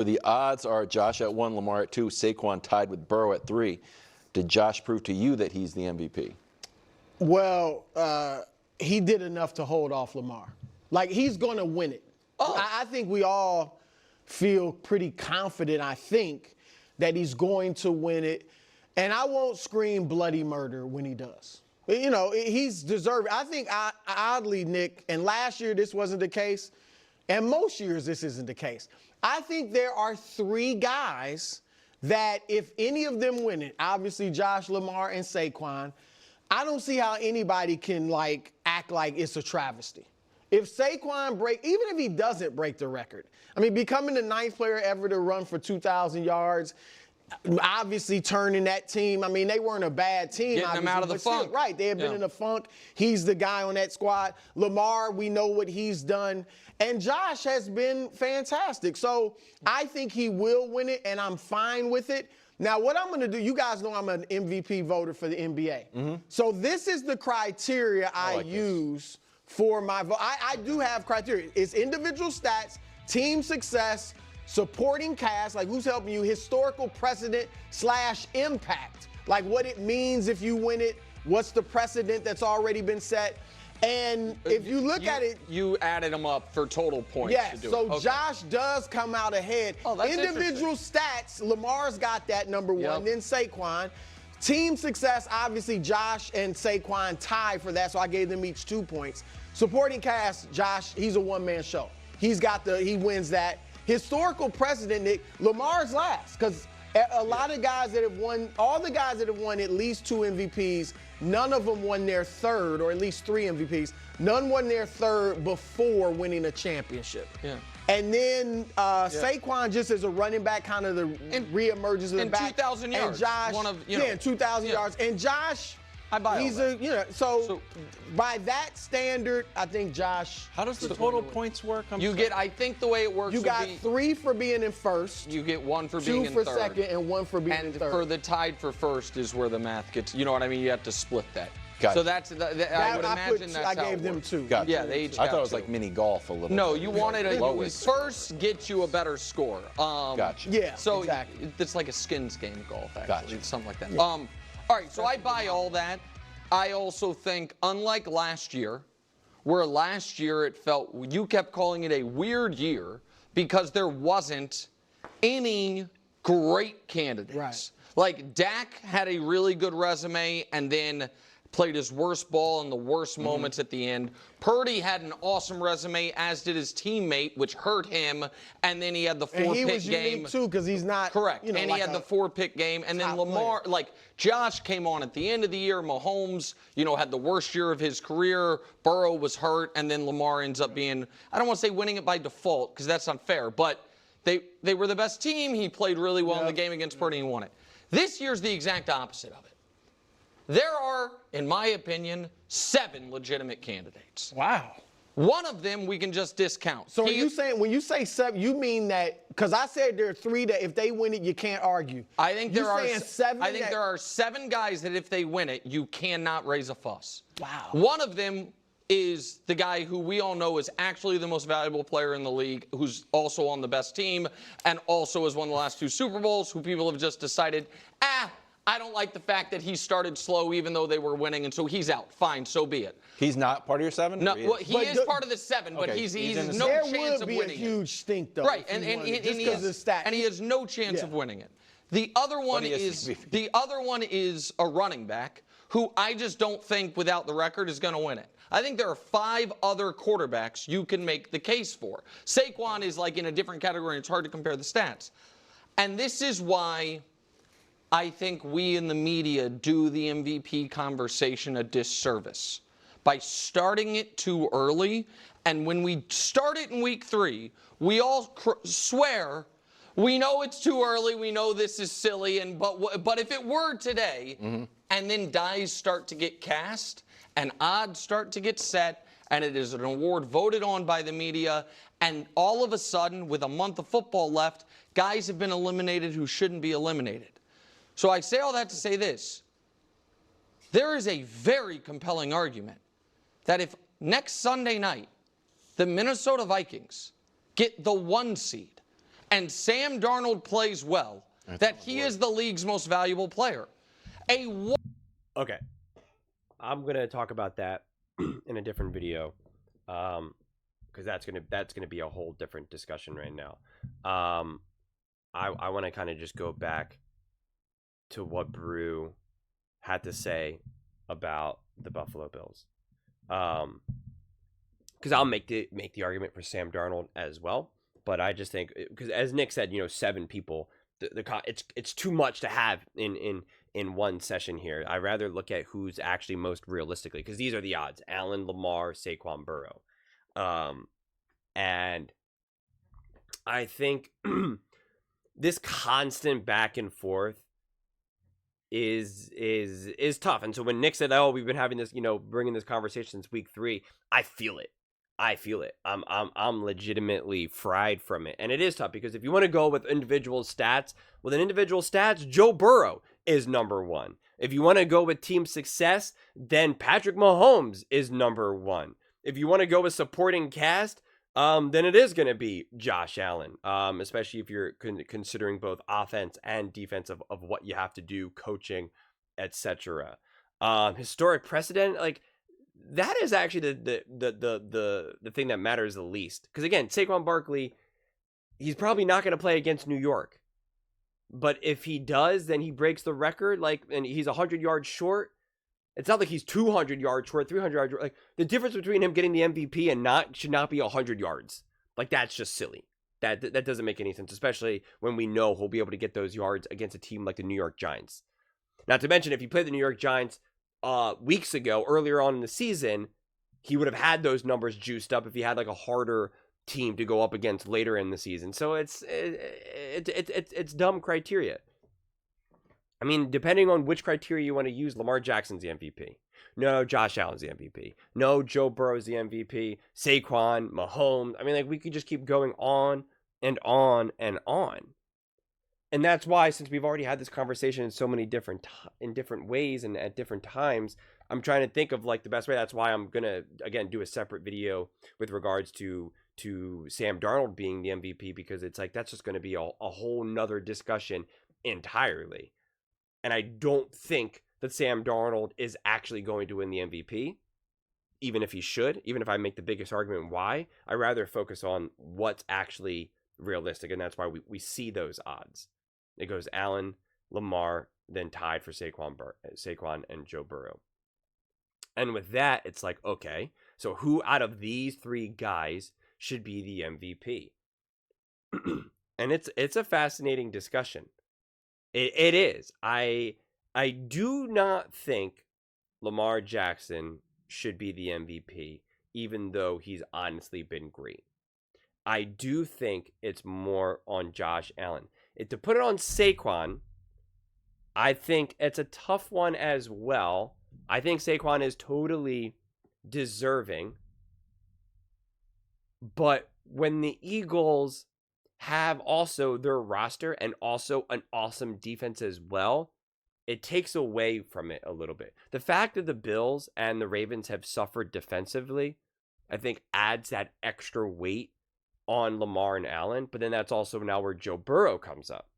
The odds are Josh at 1, Lamar at 2, Saquon tied with Burrow at 3. Did Josh prove to you that he's the MVP? Well, he did enough to hold off Lamar. Like, he's going to win it. Oh. I think we all feel pretty confident, I think, that he's going to win it. And I won't scream bloody murder when he does. You know, he's deserved. I think, oddly, Nick, and last year this wasn't the case, and most years this isn't the case. I think there are 3 guys that if any of them win it, obviously Josh, Lamar, and Saquon, I don't see how anybody can, like, act like it's a travesty. If Saquon even if he doesn't break the record, I mean, becoming the 9th player ever to run for 2,000 yards, obviously turning that team. I mean, they weren't a bad team. Getting them out of the funk. Still, right, they had been in the funk. He's the guy on that squad. Lamar, we know what he's done. And Josh has been fantastic. So I think he will win it, and I'm fine with it. Now, what I'm going to do, you guys know I'm an MVP voter for the NBA. Mm-hmm. So this is the criteria I use for my vote. I do have criteria. It's individual stats, team success, supporting cast, like who's helping you, historical precedent / impact, like what it means if you win it, what's the precedent that's already been set. And if you look at it, you added them up for total points. Yes, to do so it. Okay. Josh does come out ahead. Oh, that's individual stats, Lamar's got that number 1, then Saquon. Team success, obviously Josh and Saquon tie for that, so I gave them each 2 points. Supporting cast, Josh, he's a one-man show. He wins that. Historical precedent, Nick, Lamar's last, because a lot of guys that have won, all the guys that have won at least 2 MVPs, none of them won their 3rd, or at least 3 MVPs. None won their 3rd before winning a championship. Yeah. And then Saquon, just as a running back, kind of reemerges in the back. 2,000 yards. And Josh, 2,000 yards. And Josh, so by that standard, I think Josh. How does the total points work? I think the way it works, you got 3 for being in first. You get 1 for being in 2 third. for second and 1 for being in third. And for the tied for first is where the math gets. You know what I mean? You have to split that. Gotcha. So that's I would imagine that's how I gave them 2. Gotcha. Yeah, they each I got thought it was 2. like mini golf a little. No, bit. you wanted a first get you a better score. Gotcha. Yeah. So exactly. It's like a skins game golf, actually. Gotcha. Something like that. Yeah. All right, so I buy all that. I also think, unlike last year, where last year it felt you kept calling it a weird year because there wasn't any great candidates. Right. Like Dak had a really good resume and then played his worst ball in the worst moments at the end. Purdy had an awesome resume, as did his teammate, which hurt him. And then he had the 4-pick game. And he was unique too, because he's not correct. You know, and like he had the 4-pick game. And then Lamar, player. like Josh came on at the end of the year. Mahomes, had the worst year of his career. Burrow was hurt, and then Lamar ends up being, I don't want to say winning it by default, because that's unfair, but they were the best team. He played really well in the game against Purdy and won it. This year's the exact opposite of it. There are, in my opinion, 7 legitimate candidates. Wow. One of them we can just discount. So are you saying, when you say 7, you mean that, because I said there are 3 that if they win it, you can't argue. I think there are 7. I think there are 7 guys that if they win it, you cannot raise a fuss. Wow. One of them is the guy who we all know is actually the most valuable player in the league, who's also on the best team, and also has won the last 2 Super Bowls, who people have just decided, I don't like the fact that he started slow even though they were winning, and so he's out. Fine, so be it. He's not part of your 7? No, well, he is part of the 7, but he's no chance of winning it. There would be a huge stink, though. Right, and he has no chance of winning it. The other one is a running back who I just don't think, without the record, is going to win it. I think there are 5 other quarterbacks you can make the case for. Saquon is like in a different category, and it's hard to compare the stats. And this is why I think we in the media do the MVP conversation a disservice by starting it too early. And when we start it in week 3, we all swear we know it's too early. We know this is silly. But if it were today, and then dies start to get cast and odds start to get set, and it is an award voted on by the media, and all of a sudden, with a month of football left, guys have been eliminated who shouldn't be eliminated. So I say all that to say this. There is a very compelling argument that if next Sunday night the Minnesota Vikings get the 1 seed and Sam Darnold plays well, that he is the league's most valuable player. Okay. I'm going to talk about that in a different video, because that's gonna be a whole different discussion right now. I want to kind of just go back to what Brew had to say about the Buffalo Bills, because I'll make the argument for Sam Darnold as well, but I just think, because as Nick said, 7 people, it's too much to have in one session here. I rather look at who's actually most realistically, because these are the odds: Allen, Lamar, Saquon, Burrow, and I think this constant back and forth is tough. And so when Nick said, "Oh, we've been having this, bringing this conversation since week 3," I feel it. I'm legitimately fried from it. And it is tough, because if you want to go with individual stats, Joe Burrow is number 1. If you want to go with team success, then Patrick Mahomes is number 1. If you want to go with supporting cast, then it is going to be Josh Allen, especially if you're considering both offense and defense of what you have to do, coaching, etc. Historic precedent, like, that is actually the thing that matters the least. Because again, Saquon Barkley, he's probably not going to play against New York. But if he does, then he breaks the record, and he's 100 yards short. It's not like he's 200 yards short, 300 yards short. Like, the difference between him getting the MVP and should not be 100 yards. Like, that's just silly. That doesn't make any sense, especially when we know he'll be able to get those yards against a team like the New York Giants. Not to mention, if he played the New York Giants weeks ago, earlier on in the season, he would have had those numbers juiced up if he had like a harder team to go up against later in the season. So it's dumb criteria. I mean, depending on which criteria you want to use, Lamar Jackson's the MVP. No, Josh Allen's the MVP. No, Joe Burrow's the MVP. Saquon, Mahomes. I mean, like, we could just keep going on and on and on. And that's why, since we've already had this conversation in so many different ways and at different times, I'm trying to think of like the best way. That's why I'm gonna again do a separate video with regards to Sam Darnold being the MVP, because it's like that's just going to be a whole nother discussion entirely. And I don't think that Sam Darnold is actually going to win the MVP, even if he should. Even if I make the biggest argument why, I rather focus on what's actually realistic, and that's why we see those odds. It goes Allen, Lamar, then tied for Saquon and Joe Burrow. And with that, it's like, okay, so who out of these 3 guys should be the MVP? And it's a fascinating discussion. It is. I do not think Lamar Jackson should be the MVP, even though he's honestly been great. I do think it's more on Josh Allen. To put it on Saquon, I think it's a tough one as well. I think Saquon is totally deserving. But when the Eagles have also their roster and also an awesome defense as well, it takes away from it a little bit. The fact that the Bills and the Ravens have suffered defensively, I think adds that extra weight on Lamar and Allen. But then that's also now where Joe Burrow comes up.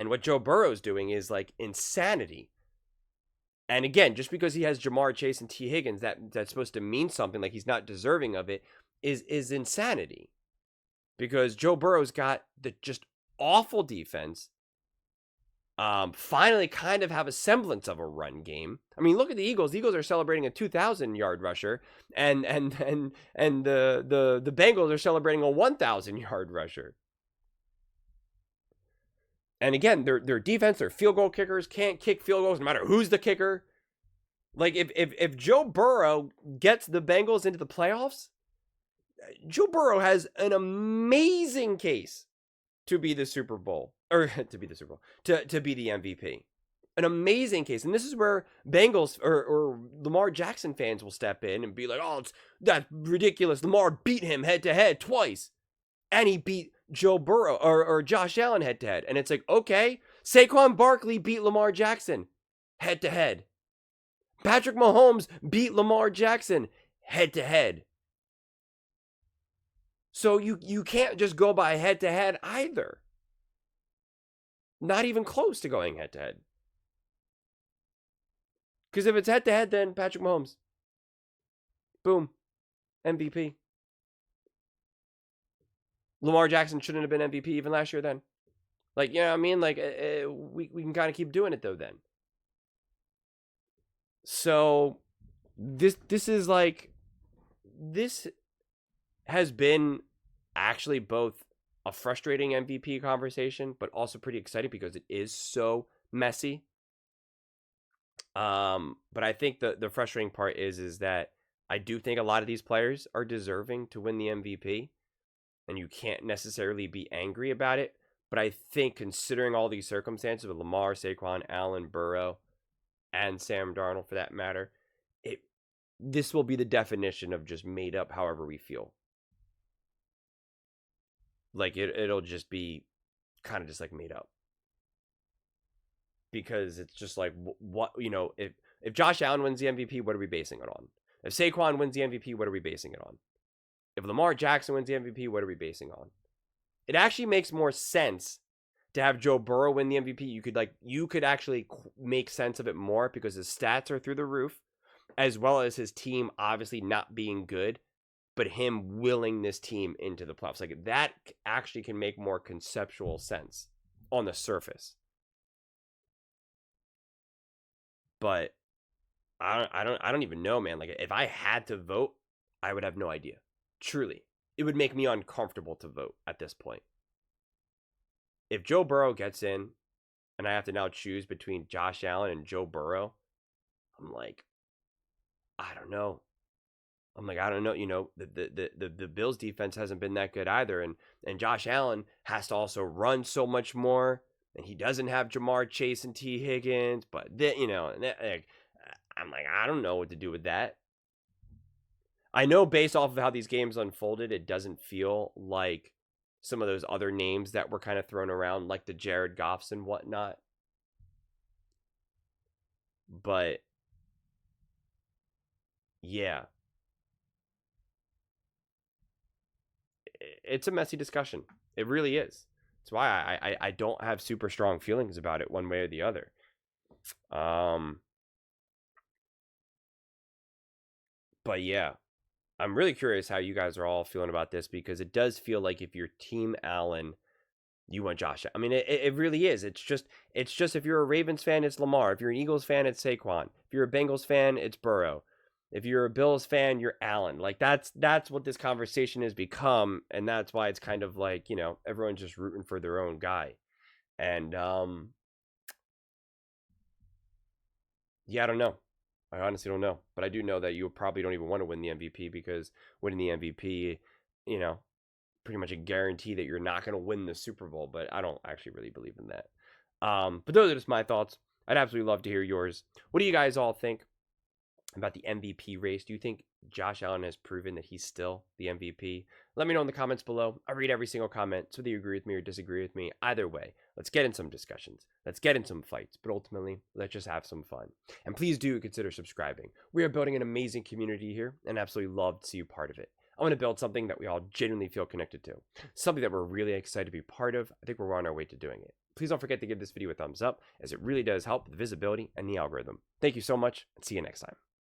And what Joe Burrow's doing is like insanity. And again, just because he has Jamar Chase and T. Higgins, that's supposed to mean something, like he's not deserving of it, is insanity. Because Joe Burrow's got the just awful defense. Finally kind of have a semblance of a run game. I mean, look at the Eagles. The Eagles are celebrating a 2,000-yard rusher, and the Bengals are celebrating a 1,000-yard rusher. And again, their defense, their field goal kickers can't kick field goals no matter who's the kicker. Like, if Joe Burrow gets the Bengals into the playoffs, Joe Burrow has an amazing case to be the Super Bowl, or to be the MVP. An amazing case. And this is where Bengals or Lamar Jackson fans will step in and be like, oh, that's ridiculous. Lamar beat him head to head twice. And he beat Joe Burrow or Josh Allen head to head. And it's like, okay, Saquon Barkley beat Lamar Jackson head to head. Patrick Mahomes beat Lamar Jackson head to head. So you can't just go by head-to-head either. Not even close to going head-to-head. Because if it's head-to-head, then Patrick Mahomes. Boom. MVP. Lamar Jackson shouldn't have been MVP even last year then. Like, you know what I mean? Like, we can kind of keep doing it, though, then. So, this is like... This has been actually both a frustrating MVP conversation, but also pretty exciting because it is so messy. But I think the frustrating part is that I do think a lot of these players are deserving to win the MVP, and you can't necessarily be angry about it. But I think considering all these circumstances with Lamar, Saquon, Allen, Burrow, and Sam Darnold for that matter, this will be the definition of just made up however we feel. Like, it'll just be kind of just like made up. Because it's just like, what, you know, if Josh Allen wins the MVP, what are we basing it on? If Saquon wins the MVP, what are we basing it on? If Lamar Jackson wins the MVP, what are we basing on? It actually makes more sense to have Joe Burrow win the MVP. You could actually make sense of it more because his stats are through the roof, as well as his team obviously not being good, but him willing this team into the playoffs. Like, that actually can make more conceptual sense on the surface. But I don't even know, man. Like, if I had to vote, I would have no idea. Truly. It would make me uncomfortable to vote at this point. If Joe Burrow gets in and I have to now choose between Josh Allen and Joe Burrow, I'm like, I don't know. You know, the Bills defense hasn't been that good either. And Josh Allen has to also run so much more. And he doesn't have Jamar Chase and T. Higgins. But, you know, I'm like, I don't know what to do with that. I know based off of how these games unfolded, it doesn't feel like some of those other names that were kind of thrown around, like the Jared Goffs and whatnot. But, yeah. It's a messy discussion. It really is. That's why I don't have super strong feelings about it one way or the other. But yeah, I'm really curious how you guys are all feeling about this, because it does feel like if you're Team Allen, you want Josh. I mean, it really is. It's just if you're a Ravens fan, it's Lamar. If you're an Eagles fan, it's Saquon. If you're a Bengals fan, it's Burrow. If you're a Bills fan, you're Allen. Like, that's what this conversation has become, and that's why it's kind of like, you know, everyone's just rooting for their own guy. And yeah, I don't know. I honestly don't know. But I do know that you probably don't even want to win the MVP, because winning the MVP, you know, pretty much a guarantee that you're not going to win the Super Bowl. But I don't actually really believe in that. But those are just my thoughts. I'd absolutely love to hear yours. What do you guys all think about the MVP race? Do you think Josh Allen has proven that he's still the MVP? Let me know in the comments below. I read every single comment, so whether you agree with me or disagree with me, either way, let's get in some discussions. Let's get in some fights, but ultimately, let's just have some fun. And please do consider subscribing. We are building an amazing community here, and absolutely love to see you part of it. I want to build something that we all genuinely feel connected to, something that we're really excited to be part of. I think we're on our way to doing it. Please don't forget to give this video a thumbs up, as it really does help the visibility and the algorithm. Thank you so much, and see you next time.